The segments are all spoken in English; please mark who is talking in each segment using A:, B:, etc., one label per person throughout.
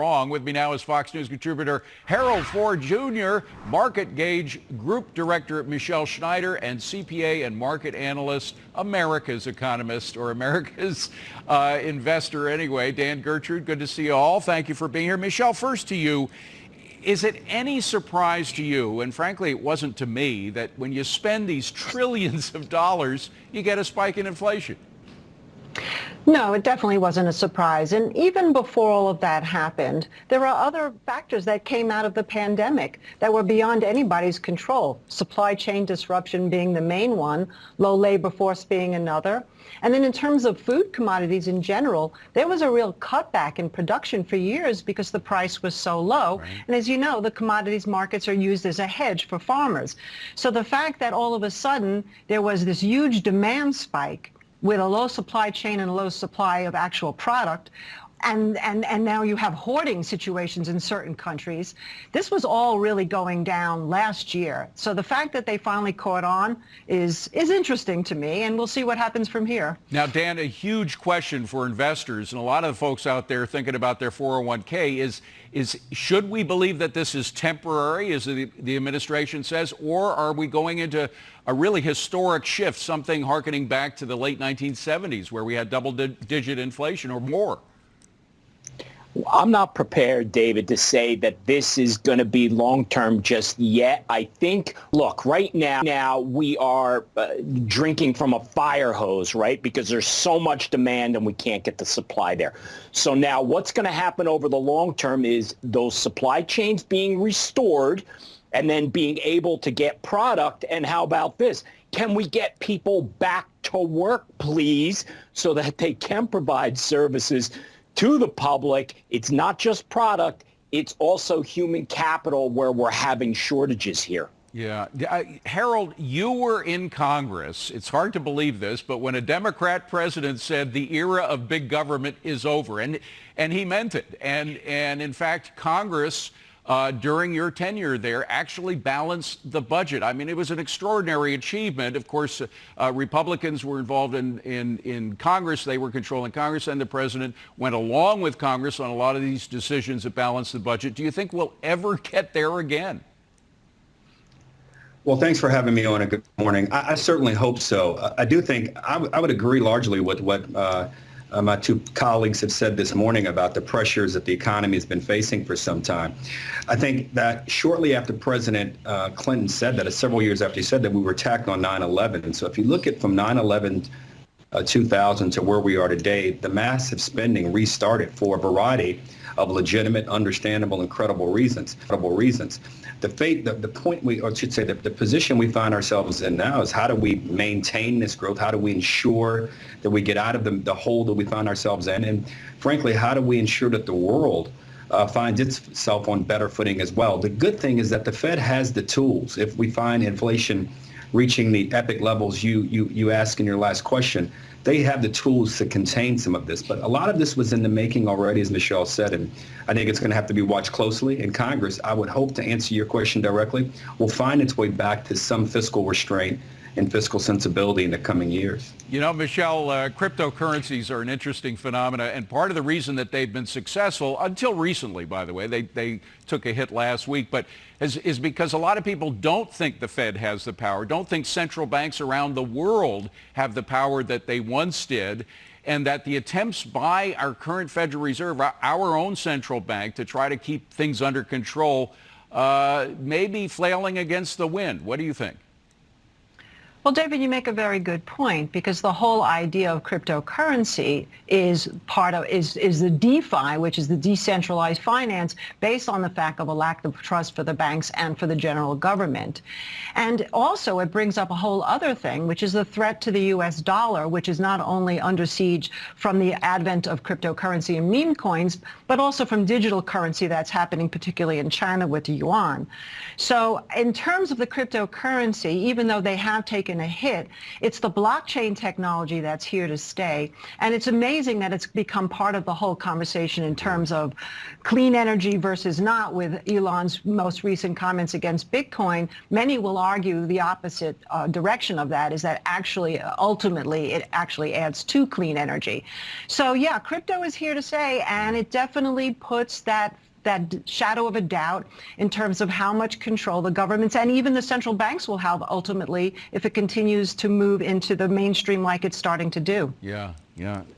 A: Wrong. With me now is Fox News contributor Harold Ford Jr., Market Gauge Group Director Michelle Schneider, and CPA and market analyst, America's economist, or America's investor anyway, Dan Gertrude. Good to see you all. Thank you for being here. Michelle, first to you. Is it any surprise to you, and frankly it wasn't to me, that when you spend these trillions of dollars, you get a spike in inflation?
B: No, it definitely wasn't a surprise. And even before all of that happened, there are other factors that came out of the pandemic that were beyond anybody's control. Supply chain disruption being the main one, low labor force being another. And then in terms of food commodities in general, there was a real cutback in production for years because the price was so low. Right. And as you know, the commodities markets are used as a hedge for farmers. So the fact that all of a sudden there was this huge demand spike with a low supply chain and a low supply of actual product, and now you have hoarding situations in certain countries. This was all really going down last year. So the fact that they finally caught on is interesting to me, and we'll see what happens from here.
A: Now, Dan, a huge question for investors and a lot of the folks out there thinking about their 401k is should we believe that this is temporary, as the administration says, or are we going into a really historic shift, something harkening back to the late 1970s where we had double-digit inflation or more?
C: I'm not prepared, David, to say that this is going to be long-term just yet. I think, look, right now we are drinking from a fire hose, right? Because there's so much demand and we can't get the supply there. So now what's going to happen over the long term is those supply chains being restored and then being able to get product. And how about this? Can we get people back to work, please, so that they can provide services to the public? It's not just product, it's also human capital where we're having shortages here.
A: Yeah. Harold, you were in Congress. It's hard to believe this, but when a Democrat president said the era of big government is over, and he meant it. And in fact, Congress, during your tenure there, actually balanced the budget. I mean, it was an extraordinary achievement. Of course, Republicans were involved in Congress. They were controlling Congress, and the president went along with Congress on a lot of these decisions that balanced the budget. Do you think we'll ever get there again?
D: Well, thanks for having me on, and good morning. I certainly hope so. I do think I would agree largely with what my two colleagues have said this morning about the pressures that the economy has been facing for some time. I think that shortly after President Clinton said that, several years after he said that, we were attacked on 9/11. So if you look at from 9/11 2000 to where we are today, the massive spending restarted for a variety of legitimate, understandable, and credible reasons. The point or should say the position we find ourselves in now is how do we maintain this growth? How do we ensure that we get out of the hole that we find ourselves in? And frankly, how do we ensure that the world finds itself on better footing as well? The good thing is that the Fed has the tools. If we find inflation reaching the epic levels you asked in your last question, they have the tools to contain some of this. But a lot of this was in the making already, as Michelle said, and I think it's going to have to be watched closely. In Congress, I would hope, to answer your question directly, will find its way back to some fiscal restraint and fiscal sensibility in the coming years.
A: You know, Michelle, cryptocurrencies are an interesting phenomena, and part of the reason that they've been successful, until recently, by the way, they took a hit last week, but is because a lot of people don't think the Fed has the power, don't think central banks around the world have the power that they once did, and that the attempts by our current Federal Reserve, our own central bank, to try to keep things under control may be flailing against the wind. What do you think?
B: Well, David, you make a very good point, because the whole idea of cryptocurrency is the DeFi, which is the decentralized finance, based on the fact of a lack of trust for the banks and for the general government. And also it brings up a whole other thing, which is the threat to the U.S. dollar, which is not only under siege from the advent of cryptocurrency and meme coins, but also from digital currency that's happening particularly in China with the yuan. So in terms of the cryptocurrency, even though they have taken taken a hit. It's the blockchain technology that's here to stay. And it's amazing that it's become part of the whole conversation in terms of clean energy versus not, with Elon's most recent comments against Bitcoin. Many will argue the opposite direction of that, is that actually, ultimately, it actually adds to clean energy. So yeah, crypto is here to stay, and it definitely puts that shadow of a doubt in terms of how much control the governments and even the central banks will have ultimately if it continues to move into the mainstream like it's starting to do.
A: Yeah,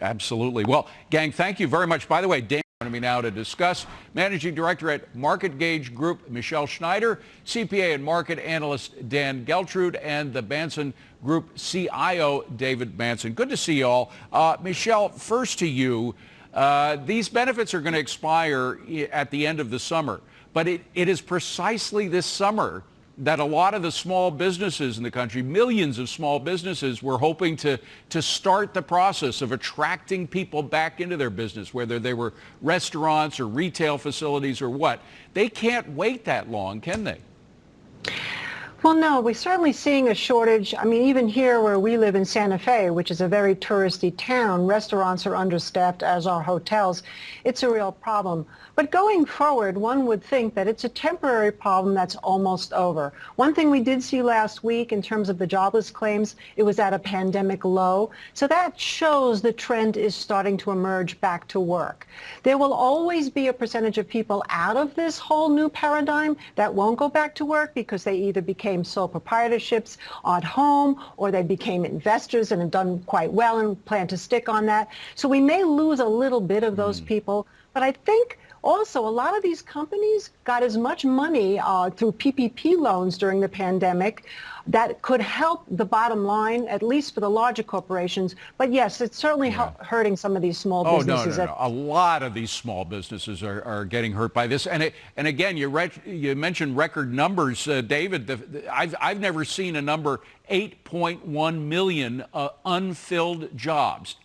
A: absolutely. Well, gang, thank you very much. By the way, Dan joining me now to discuss, Managing Director at Market Gauge Group, Michelle Schneider, CPA and market analyst Dan Geltrude, and the Manson Group CIO, David Manson. Good to see you all. Michelle, first to you. These benefits are going to expire at the end of the summer, but it is precisely this summer that a lot of the small businesses in the country, millions of small businesses, were hoping to start the process of attracting people back into their business, whether they were restaurants or retail facilities or what. They can't wait that long, can they?
B: Well, no, we're certainly seeing a shortage. I mean, even here where we live in Santa Fe, which is a very touristy town, restaurants are understaffed, as are hotels. It's a real problem. But going forward, one would think that it's a temporary problem that's almost over. One thing we did see last week in terms of the jobless claims, it was at a pandemic low. So that shows the trend is starting to emerge back to work. There will always be a percentage of people out of this whole new paradigm that won't go back to work because they either became sole proprietorships at home, or they became investors and have done quite well and plan to stick on that. So we may lose a little bit of those people, but I think also, a lot of these companies got as much money through PPP loans during the pandemic that could help the bottom line, at least for the larger corporations. But yes, it's certainly hurting some of these small businesses.
A: No. A lot of these small businesses are getting hurt by this. And again, you mentioned record numbers, David. I've never seen a number 8.1 million unfilled jobs.